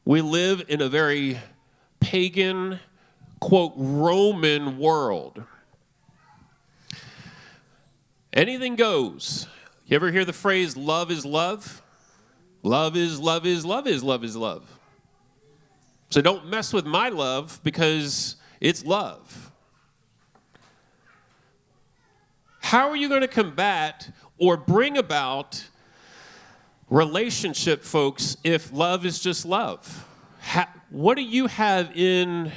We live in a very pagan, quote, Roman world. Anything goes. You ever hear the phrase, love is love? Love is, love is, love is, love is love. So don't mess with my love because it's love. How are you going to combat or bring about relationship, folks, if love is just love? What do you have in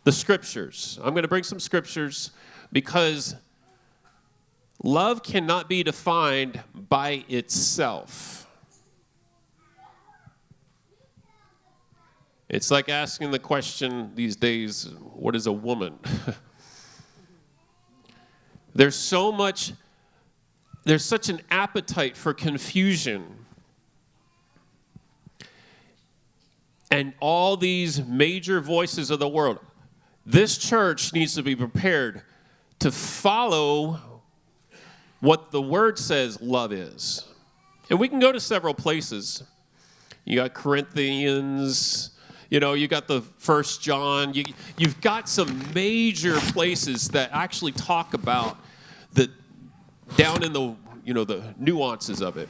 the scriptures? I'm going to bring some scriptures because love cannot be defined by itself. It's like asking the question these days, what is a woman? There's such an appetite for confusion. And all these major voices of the world. This church needs to be prepared to follow what the word says love is. And we can go to several places. You got Corinthians, you got the 1 John. You've got some major places that actually talk about the down in the nuances of it.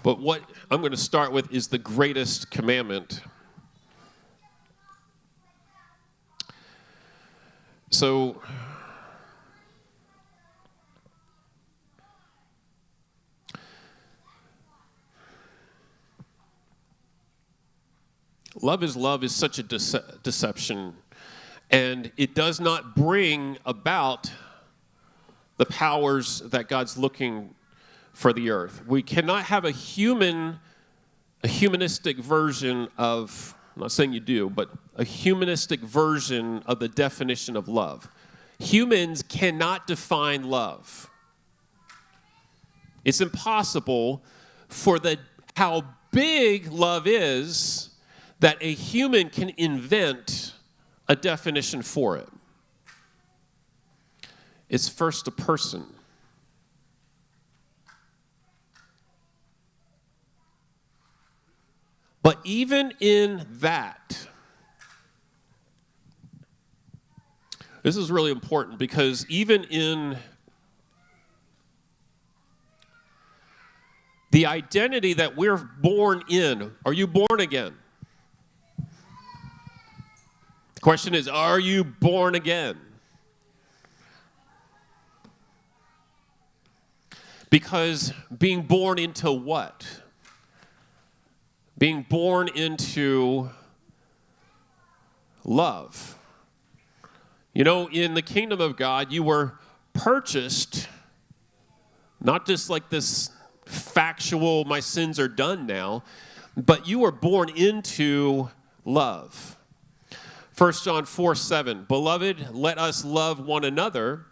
But what I'm going to start with is the greatest commandment. So, love is such a deception, and it does not bring about the powers that God's looking for the earth. We cannot have a humanistic version of, I'm not saying you do, but a humanistic version of the definition of love. Humans cannot define love. It's impossible for how big love is that a human can invent a definition for it. It's first a person. But even in that, this is really important because even in the identity that we're born in, are you born again? The question is, are you born again? Because being born into what? Being born into love. In the kingdom of God, you were purchased, not just like this factual, my sins are done now, but you were born into love. 1 John 4:7, Beloved, let us love one another,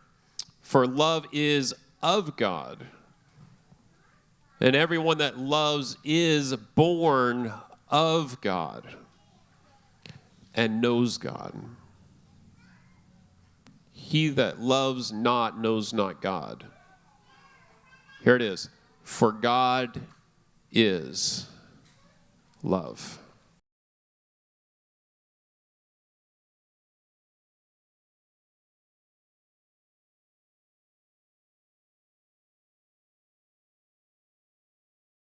for love is of God. And everyone that loves is born of God and knows God. He that loves not knows not God. Here it is. For God is love.